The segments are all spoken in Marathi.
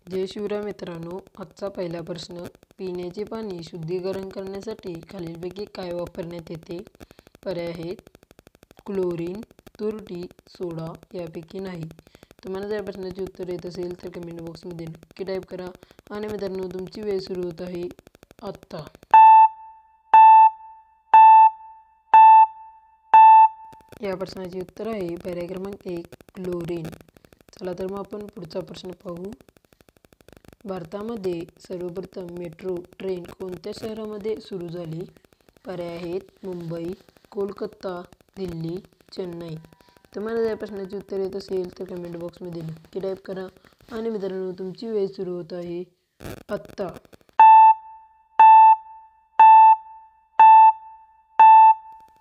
जय शिवराय मित्रांनो, आजचा पहिला प्रश्न. पिण्याचे पाणी शुद्धीकरण करण्यासाठी खालीलपैकी काय वापरण्यात येते? पर्याय आहेत क्लोरीन, तुरटी, सोडा यापैकी नाही. तुम्हाला जर प्रश्नाची उत्तर येत असेल तर कमेंट बॉक्समध्ये नक्की टाईप करा. आणि मित्रांनो, तुमची वेळ सुरू होत आहे आत्ता. या प्रश्नाचे उत्तर आहे पर्याय क्रमांक 1 क्लोरीन. चला तर मग आपण पुढचा प्रश्न पाहू. भारतामध्ये सर्वप्रथम मेट्रो ट्रेन कोणत्या शहरामध्ये सुरू झाली? पर्याय आहेत मुंबई, कोलकाता, दिल्ली, चेन्नई. तुम्हाला या प्रश्नाचे उत्तर येत असेल तर कमेंट बॉक्समध्ये नक्की टाईप करा. आणि मित्रांनो, तुमची वेळ सुरू होत आहे आत्ता.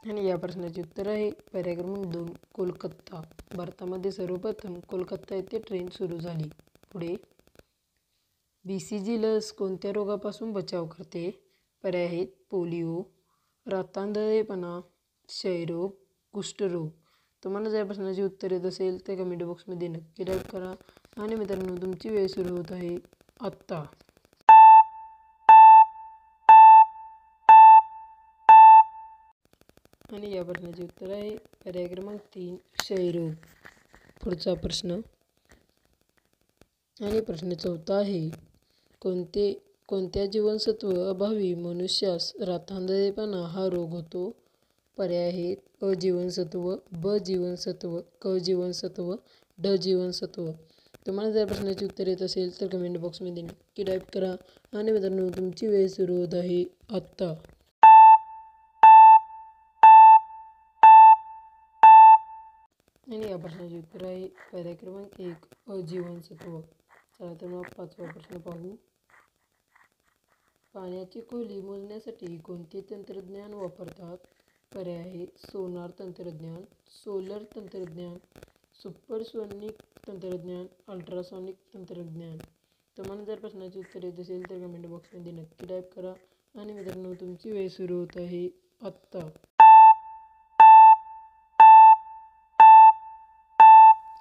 आणि या प्रश्नाचे उत्तर आहे पर्याय क्रमांक 2 कोलकाता. भारतामध्ये सर्वप्रथम कोलकाता येथे ट्रेन सुरू झाली. पुढे, BCG लस कोणत्या रोगापासून बचाव करते? पर्याय आहेत पोलिओ, रातआंधळेपणा, क्षयरोग, कुष्ठरोग. तुम्हाला जर प्रश्नाची उत्तर येत असेल तर कमेंट बॉक्समध्ये नक्की टाईप करा. आणि मित्रांनो, तुमची वेळ सुरू होत आहे आत्ता. आणि या प्रश्नाचे उत्तर आहे पर्याय क्रमांक 3 क्षयरोग. पुढचा प्रश्न. आणि प्रश्न 4 आहे कोणत्या जीवनसत्व अभावी मनुष्यास रातआंधळेपणा हा रोग होतो? पर्याय आहेत अ जीवनसत्व, ब जीवनसत्व, क जीवनसत्व, ड जीवनसत्व. तुम्हाला जर प्रश्नाचे उत्तर येत असेल तर कमेंट बॉक्समध्ये नक्की टाईप करा. आणि मित्रांनो, तुमची वेळ सुरू होत आहे आत्ता. आणि या प्रश्नाचे उत्तर आहे पर्याय क्रमांक 1 अ जीवनसत्व. चला तर मग पाचवा प्रश्न पाहू. पाण्याची खोली मोजण्यासाठी कोणते तंत्रज्ञान वापरतात? पर्याय आहे सोनार तंत्रज्ञान, सोलर तंत्रज्ञान, सुपरसोनिक तंत्रज्ञान, अल्ट्रासॉनिक तंत्रज्ञान. तुम्हाला जर प्रश्नाचे उत्तर येत असेल तर कमेंट बॉक्समध्ये नक्की टाईप करा. आणि मित्रांनो, तुमची वेळ सुरू होत आहे आत्ता.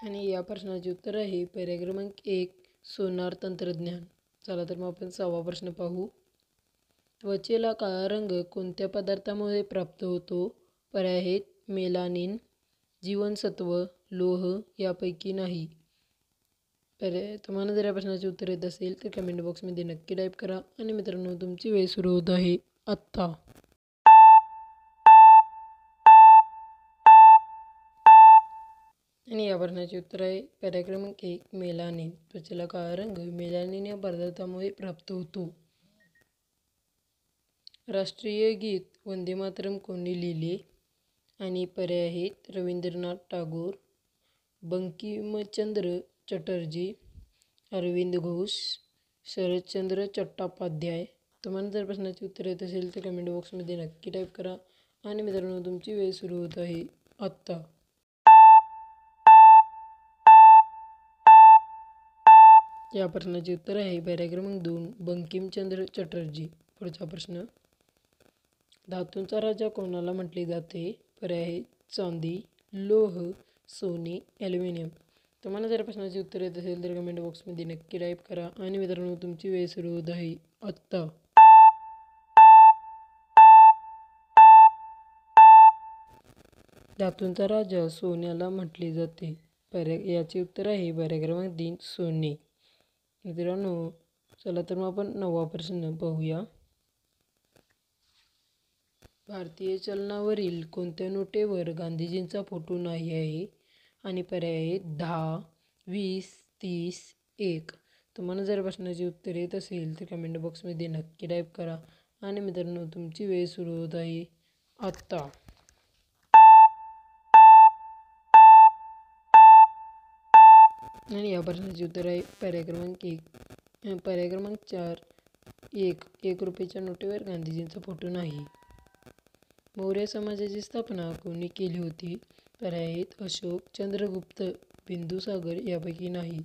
आणि या प्रश्नाचे उत्तर आहे पर्याय क्रमांक 1 सोनार तंत्रज्ञान. चला तर मग आपण 6वा प्रश्न पाहू. त्वचेला काळा रंग कोणत्या पदार्थामुळे प्राप्त होतो? पर्याय आहेत मेलानिन, जीवनसत्व, लोह यापैकी नाही. तुम्हाला जर या प्रश्नाचे उत्तर येत असेल तर कमेंट बॉक्समध्ये नक्की टाईप करा. आणि मित्रांनो, तुमची वेळ सुरू होत आहे आत्ता. आणि या प्रश्नाचे उत्तर आहे पर्याय क्रमांक 1 मेलानिन. त्वचेला काळा रंग मेलानिन या पदार्थामुळे प्राप्त होतो. राष्ट्रीय गीत वंदे मातरम कोणी लिहिले? आणि पर्याय आहेत रवींद्रनाथ टागोर, बंकिमचंद्र चटर्जी, अरविंद घोष, शरदचंद्र चट्टोपाध्याय. तुम्हाला जर प्रश्नाचे उत्तर येत असेल तर कमेंट बॉक्समध्ये नक्की टाईप करा. आणि मित्रांनो, तुमची वेळ सुरू होत आहे आत्ता. या प्रश्नाचे उत्तर आहे पर्याय क्रमांक 2 बंकिमचंद्र चटर्जी. पुढचा प्रश्न. धातूंचा राजा कोणाला म्हटले जाते? पर्याय आहे चांदी, लोह, सोने, ॲल्युमिनियम. तुम्हाला जर प्रश्नाचे उत्तर येत असेल तर कमेंट बॉक्समध्ये नक्की टाईप करा. आणि मित्रांनो, तुमची वेळ सुरू होत आहे आत्ता. धातूंचा राजा सोन्याला म्हटले जाते. याचे उत्तर आहे पर्याय क्रमांक 3 सोने. मित्रांनो, चला तर मग आपण 9वा प्रश्न पाहूया. भारतीय चलनावरील कोणत्या नोटेवर गांधीजींचा फोटो नाही आहे? आणि पर्याय आहेत 10, 20, 30, 1. तुम्हाला जर प्रश्नाचे उत्तर येत असेल तर कमेंट बॉक्समध्ये नक्की टाईप करा. आणि मित्रांनो, तुमची वेळ सुरू होत आहे आत्ता. आणि या प्रश्नाचे उत्तर आहे पर्याय क्रमांक 1 पर्याय क्रमांक 4 1 रुपयाच्या नोटेवर गांधीजींचा फोटो नाही. मौर्य समाजाची स्थापना कोणी केली होती? पर्याय आहेत अशोक, चंद्रगुप्त, बिंदुसागर यापैकी नाही.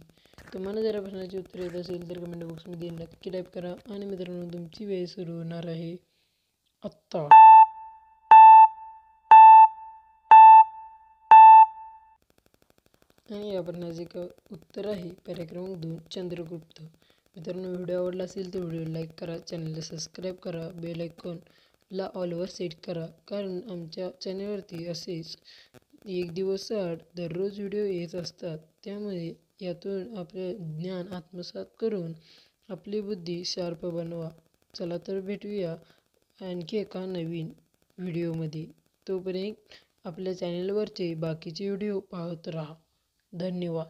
तुम्हाला जर प्रश्नाचे उत्तर येत असेल तर कमेंट बॉक्समध्ये नक्की टाईप करा. आणि मित्रांनो, तुमची वेळ सुरू होणार आहे आत्ता. आणि या प्रश्नाचे उत्तर आहे पर्याय क्रमांक 2 चंद्रगुप्त. मित्रांनो, व्हिडिओ आवडला असेल तर व्हिडिओ लाईक करा, चॅनलला सबस्क्राईब करा, बेल आयकॉनला ऑलवर सेट करा, कारण आमच्या चॅनलवरती असेच एक दिवस आड दररोज व्हिडिओ येत असतात. त्यामुळे यातून आपले ज्ञान आत्मसात करून आपली बुद्धी शार्प बनवा. चला तर भेटूया आणखी एका नवीन व्हिडिओमध्ये. तोपर्यंत आपल्या चॅनलवरचे बाकीचे व्हिडिओ पाहत राहा. धन्यवाद.